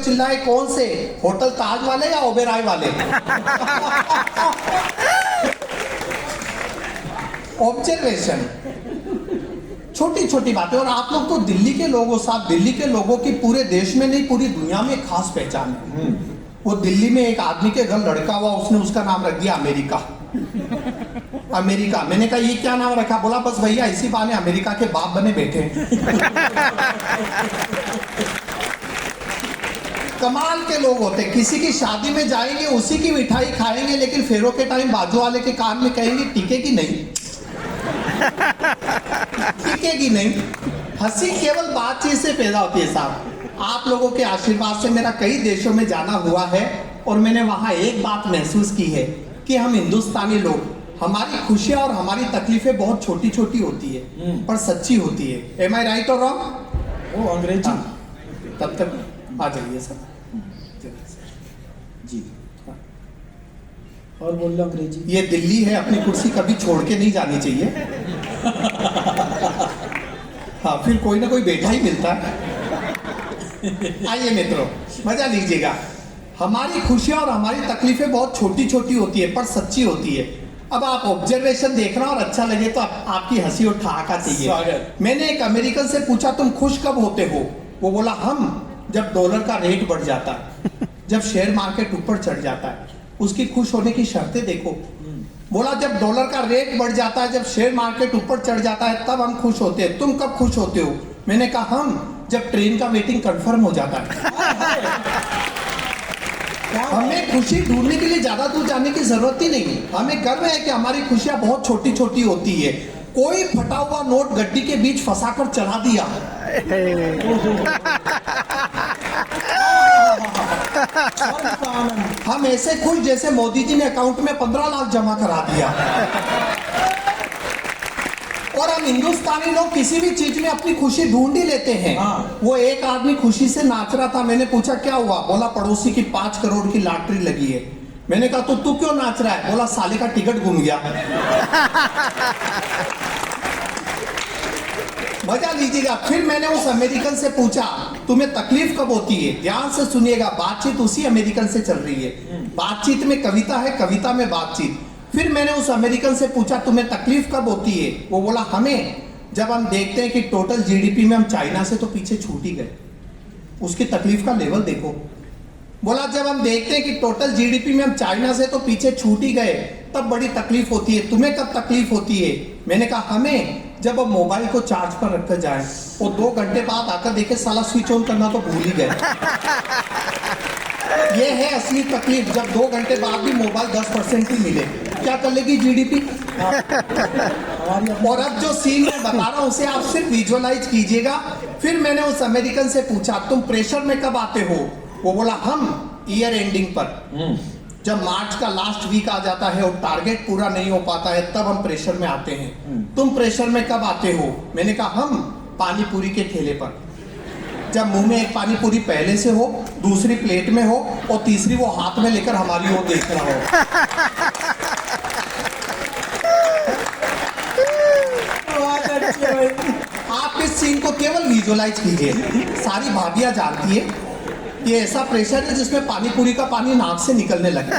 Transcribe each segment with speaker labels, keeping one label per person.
Speaker 1: लोग चिल्लाए कौन से, होटल ताज वाले या ओबेरॉय वाले? ऑब्जर्वेशन, छोटी छोटी बातें। और आप लोग तो दिल्ली के लोगों साहब, दिल्ली के लोगों की पूरे देश में नहीं पूरी दुनिया में एक खास पहचान है। वो दिल्ली में एक आदमी के घर लड़का हुआ, उसने उसका नाम रख दिया अमेरिका। अमेरिका, मैंने कहा ये क्या नाम रखा? बोला बस भैया इसी बहाने अमेरिका के बाप बने बैठे। कमाल के लोग होते, किसी की शादी में जाएंगे उसी की मिठाई खाएंगे, लेकिन फेरों के टाइम बाजू वाले के कान में कहेंगे टिकेगी नहीं, टिकेगी नहीं। हंसी केवल बातचीत से पैदा होती है साहब। आप लोगों के आशीर्वाद से मेरा कई देशों में जाना हुआ है और मैंने वहां एक बात महसूस की है कि हम हिंदुस्तानी लोग, हमारी खुशियां और हमारी तकलीफें बहुत छोटी छोटी होती है पर सच्ची होती है। एम आई राइट और रॉन्ग?
Speaker 2: वो अंग्रेजी।
Speaker 1: तब तक आ जाइए सर
Speaker 2: जी। और बोल लो अंग्रेजी।
Speaker 1: ये दिल्ली है, अपनी कुर्सी कभी छोड़ के नहीं जानी चाहिए। हाँ, फिर कोई ना कोई बैठा ही मिलता है। आइए मित्रों, मजा लीजिएगा। हमारी खुशियां और हमारी तकलीफें बहुत छोटी छोटी होती है पर सच्ची होती है। अब आप ऑब्जर्वेशन देखना और अच्छा लगे तो आपकी हंसी और ठहाका चाहिए। मैंने एक अमेरिकन से पूछा तुम खुश कब होते हो? वो बोला हम जब डॉलर का रेट बढ़ जाता है, जब शेयर मार्केट ऊपर चढ़ जाता है। उसकी खुश होने की शर्तें देखो। बोला जब डॉलर का रेट बढ़ जाता है, जब शेयर मार्केट ऊपर चढ़ जाता है तब हम खुश होते हैं। तुम कब खुश होते हो? मैंने कहा हम जब ट्रेन का वेटिंग कंफर्म हो जाता है। हमें खुशी ढूंढने के लिए ज्यादा दूर जाने की जरूरत ही नहीं। हमें गर्व है कि हमारी खुशियां बहुत छोटी छोटी होती है। कोई फटा हुआ नोट गड्डी के बीच फंसाकर चला दिया, हम ऐसे खुश जैसे मोदी जी ने अकाउंट में 15 लाख जमा करा दिया। और हम हिंदुस्तानी लोग किसी भी चीज में अपनी खुशी ढूंढ ही लेते हैं। वो एक आदमी खुशी से नाच रहा था, मैंने पूछा क्या हुआ? बोला पड़ोसी की 5 करोड़ की लॉटरी लगी है। मैंने कहा तो तू क्यों नाच रहा है? बोला साले का टिकट गुम गया। मजा लीजिएगा। फिर मैंने उस अमेरिकन से पूछा तुम्हें तकलीफ कब होती है? ध्यान से सुनिएगा, बातचीत उसी अमेरिकन से चल रही है। बातचीत में कविता है, कविता में बातचीत। फिर मैंने उस अमेरिकन से पूछा तुम्हें तकलीफ कब होती है? वो बोला हमें जब हम देखते हैं कि टोटल जीडीपी में हम चाइना से तो पीछे छूट ही गए। उसकी तकलीफ का लेवल देखो। बोला जब हम देखते हैं कि टोटल जीडीपी में हम चाइना से तो पीछे छूट ही गए तब बड़ी तकलीफ होती है। तुम्हें कब तकलीफ होती है? मैंने कहा हमें जब हम मोबाइल को चार्ज पर रखकर जाए और 2 घंटे बाद आकर देखे साला स्विच ऑन करना तो भूल ही गए। ये है असली तकलीफ, जब 2 घंटे बाद भी मोबाइल 10% ही मिले। क्या कर लेगी जीडीपी? और अब जो सीन मैं बता रहा हूं उसे आप सिर्फ विजुअलाइज कीजिएगा। फिर मैंने उस अमेरिकन से पूछा तुम प्रेशर में कब आते हो? वो बोला हम ईयर एंडिंग पर, जब मार्च का लास्ट वीक आ जाता है और टारगेट पूरा नहीं हो पाता है तब हम प्रेशर में आते हैं। तुम प्रेशर में कब आते हो? मैंने कहा हम पानी पूरी के ठेले पर, जब मुंह में एक पानी पूरी पहले से हो, दूसरी प्लेट में हो और तीसरी वो हाथ में लेकर हमारी ओर देख रहा हो। आप इस सीन को केवल विजुअलाइज कीजिए। सारी भाभियां जानती है ये ऐसा प्रेशर है जिसमें पानी पूरी का पानी नाक से निकलने लगा।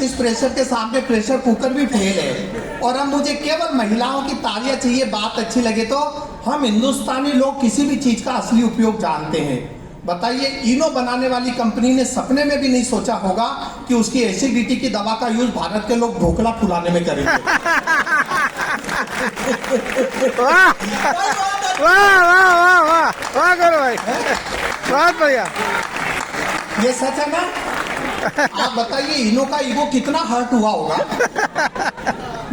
Speaker 1: इस प्रेशर के सामने प्रेशर कुकर भी फेल है। और अब मुझे केवल महिलाओं की तालियां चाहिए, बात अच्छी लगे तो। हम हिंदुस्तानी लोग किसी भी चीज का असली उपयोग जानते हैं। बताइए इनो बनाने वाली कंपनी ने सपने में भी नहीं सोचा होगा कि उसकी एसिडिटी की दवा का यूज भारत के लोग ढोकला फुलाने में करेंगे।
Speaker 3: वाह वाह वाह वाह वाह वाह करो भाई, बहुत बढ़िया।
Speaker 1: ये सच है ना? आप बताइए इनो का ईगो कितना हर्ट हुआ होगा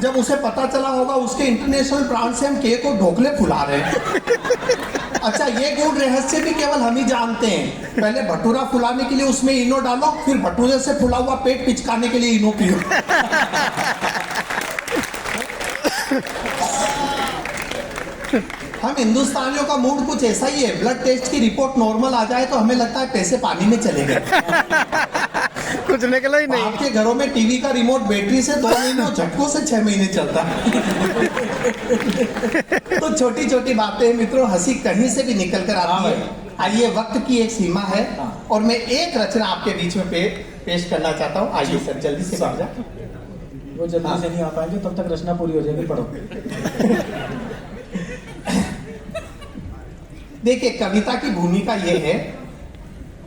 Speaker 1: जब उसे पता चला होगा उसके इंटरनेशनल ब्रांड से हम केक और ढोकले फुला रहे हैं। अच्छा, ये गुड़ रहस्य भी केवल हम ही जानते हैं। पहले भटूरा फुलाने के लिए उसमें इनो डालो, फिर भटूरे से फुला हुआ पेट पिचकाने के लिए इनो पियो। हम हिंदुस्तानियों का मूड कुछ ऐसा ही है। ब्लड टेस्ट की रिपोर्ट नॉर्मल आ जाए तो हमें लगता है पैसे पानी में चले गए।
Speaker 3: कुछ निकला ही नहीं।
Speaker 1: आपके घरों में टीवी का रिमोट बैटरी से 2 महीने और झटकों से 6 महीने चलता है। तो छोटी छोटी बातें मित्रों, हंसी कहीं से भी निकल कर आती है। आइए, वक्त की एक सीमा है
Speaker 2: हाँ।
Speaker 1: और मैं एक रचना आपके बीच में पेश करना चाहता हूँ। आइए सर, जल्दी से बैठ जा।
Speaker 2: वो जल्दी से नहीं आ पाएंगे, तब तक रचना पूरी हो जाएगी। पढ़ो।
Speaker 1: देखिए, कविता की भूमिका ये है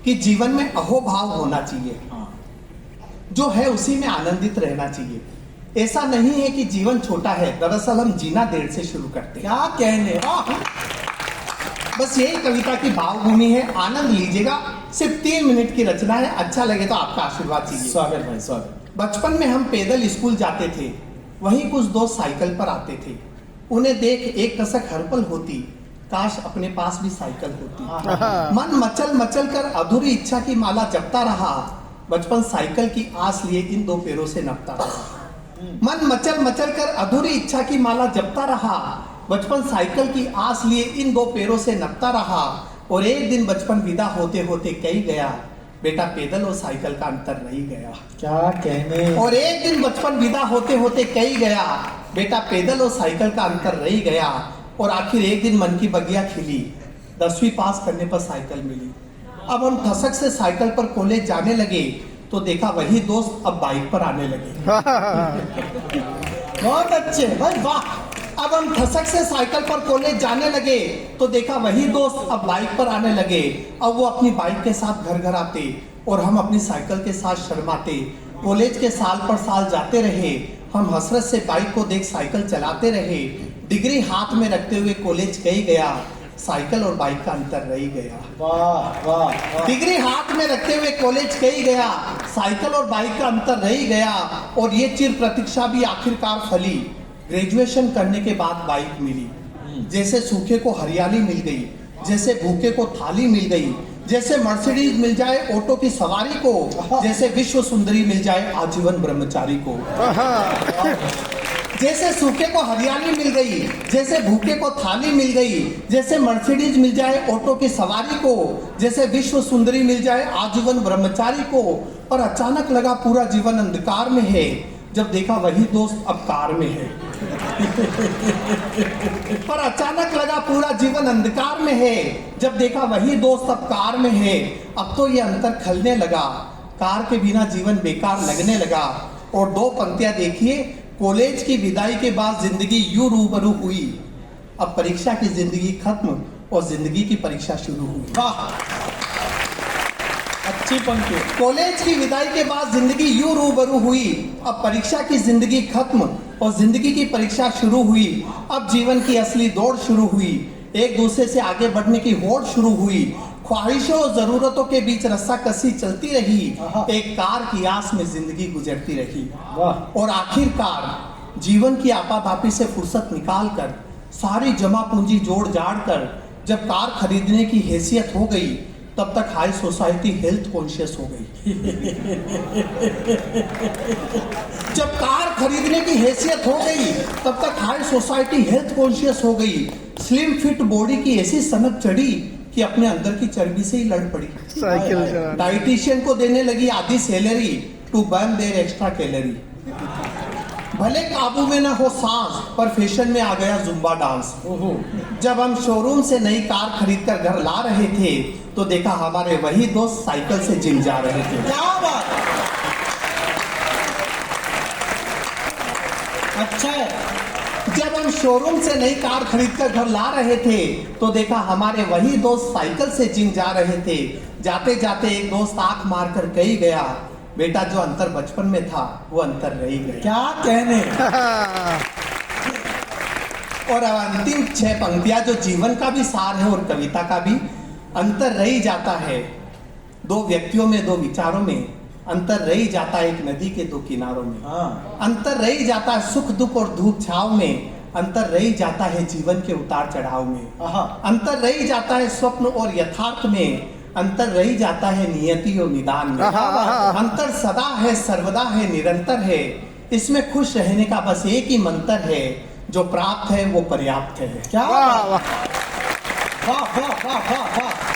Speaker 1: कि जीवन में अहोभाव होना चाहिए,
Speaker 2: हाँ।
Speaker 1: जो है उसी में आनंदित रहना चाहिए। ऐसा नहीं है कि जीवन छोटा है, दरअसल हम जीना देर से शुरू करते हैं।
Speaker 2: क्या कहने,
Speaker 1: वाह! बस यही कविता की भावभूमि है, आनंद लीजिएगा। सिर्फ 3 मिनट की रचना है, अच्छा लगे तो आपका आशीर्वाद कीजिए।
Speaker 2: स्वागत भाई, स्वागत।
Speaker 1: बचपन में हम पैदल स्कूल जाते थे, वहीं कुछ दोस्त साइकिल पर आते थे। उन्हें देख एक कसक हर पल होती, काश अपने पास भी साइकिल होती। मन मचल मचल कर अधूरी इच्छा की माला जपता रहा, बचपन साइकिल की आस लिए इन 2 पैरों से नपता रहा। मन मचल मचल कर अधूरी इच्छा की माला जपता रहा, बचपन साइकिल की आस लिए इन 2 पैरों से नपता रहा। और एक दिन बचपन विदा होते होते कही गया, बेटा पैदल और साइकिल का अंतर रही गया।
Speaker 2: क्या कहने।
Speaker 1: और एक दिन बचपन विदा होते होते कही गया, बेटा पैदल और साइकिल का अंतर रही गया। और आखिर एक दिन मन की बगिया खिली, 10वीं पास करने पर साइकिल मिली। अब हम ठसक से साइकिल पर कॉलेज जाने लगे, तो देखा वही दोस्त अब बाइक पर आने लगे।
Speaker 2: बहुत अच्छे भाई,
Speaker 1: वाह! अब हम ठसक से साइकिल पर कॉलेज जाने लगे, तो देखा वही दोस्त अब बाइक पर आने लगे। अब वो अपनी बाइक के साथ घर घर आते और हम अपनी साइकिल के साथ शर्माते। कॉलेज के साल पर साल जाते रहे, हम हसरत से बाइक को देख साइकिल चलाते रहे। डिग्री हाथ में रखते हुए कॉलेज कही गया, साइकिल और बाइक का अंतर रही गया।
Speaker 2: वाह वाह वाह।
Speaker 1: डिग्री हाथ में रखते हुए कॉलेज कही गया, साइकिल और बाइक का अंतर रही गया। और ये चिर प्रतीक्षा भी आखिरकार फली, ग्रेजुएशन करने के बाद बाइक मिली। जैसे सूखे को हरियाली मिल गई, जैसे भूखे को थाली मिल गई, जैसे मर्सिडीज मिल जाए ऑटो की सवारी को, जैसे विश्व सुंदरी मिल जाए आजीवन ब्रह्मचारी को। जैसे सूखे को हरियाली मिल गई, जैसे भूखे को थाली मिल गई, जैसे मर्सिडीज मिल जाए ऑटो की सवारी को, जैसे विश्व सुंदरी मिल जाए आजीवन ब्रह्मचारी को। पर अचानक लगा पूरा जीवन अंधकार में है, जब देखा वही दोस्त अब कार में है। पर अचानक लगा पूरा जीवन अंधकार में है, जब देखा वही दोस्त अब कार में है। अब तो ये अंतर खलने लगा, कार के बिना जीवन बेकार लगने लगा। और 2 पंक्तियां देखिए, कॉलेज की विदाई के बाद जिंदगी यूं रूबरू हुई, अब परीक्षा की जिंदगी खत्म और जिंदगी की परीक्षा शुरू हुई। वाह!
Speaker 2: अच्छी पंक्ति।
Speaker 1: कॉलेज की विदाई के बाद जिंदगी यूं रूबरू हुई, अब परीक्षा की जिंदगी खत्म और जिंदगी की परीक्षा शुरू हुई। अब जीवन की असली दौड़ शुरू हुई, एक दूसरे से आगे बढ़ने की होड़ शुरू हुई। ख्वाहिशों और जरूरतों के बीच रस्साकसी चलती रही, एक कार की आस में जिंदगी गुजरती रही।
Speaker 2: वाह।
Speaker 1: और आखिरकार जीवन की आपाधापी से फुर्सत निकाल कर, सारी जमा पूंजी जोड़ जाड़ कर जब कार खरीदने की हैसियत हो गई, तब तक हाई सोसाइटी हेल्थ कॉन्शियस हो गई। जब कार खरीदने की हैसियत हो गई, तब तक हाई सोसाइटी हेल्थ कॉन्शियस हो गई। स्लिम फिट बॉडी की ऐसी सनक चढ़ी कि अपने अंदर की चर्बी से ही लड़ पड़ी।
Speaker 3: साइकिल चला।
Speaker 1: डाइटिशियन को देने लगी आधी salary to burn their extra calorie. भले काबू में ना हो सांस, पर फैशन में आ गया जुम्बा डांस।
Speaker 2: ओहो।
Speaker 1: जब हम शोरूम से नई कार खरीदकर घर ला रहे थे, तो देखा हमारे वही दोस्त साइकिल से जिम जा रहे थे।
Speaker 2: क्या बात। अच्छा है।
Speaker 1: जब हम शोरूम से नई कार खरीदकर घर ला रहे थे, तो देखा हमारे वही दोस्त साइकिल से जिम जा रहे थे। जाते जाते एक दोस्त आंख मारकर कही गया, बेटा जो अंतर बचपन में था वो अंतर रही गया।
Speaker 2: क्या कहने।
Speaker 1: और अब अंतिम 6 पंक्तियां जो जीवन का भी सार है और कविता का भी। अंतर रही जाता है 2 व्यक्तियों में, 2 विचारों में, अंतर रही जाता है एक नदी के 2 किनारों में।
Speaker 2: हाँ।
Speaker 1: अंतर रही जाता है सुख दुख और धूप छाव में, अंतर रही जाता है जीवन के उतार चढ़ाव में।
Speaker 2: आहा।
Speaker 1: अंतर रही जाता है स्वप्न और यथार्थ में, अंतर रही जाता है नियति और निदान में। अंतर सदा है, सर्वदा है, निरंतर है, इसमें खुश रहने का बस एक ही मंत्र है, जो प्राप्त है वो पर्याप्त है।
Speaker 2: क्या।
Speaker 3: वाह वाह।
Speaker 2: वाह वाह वाह वाह वाह।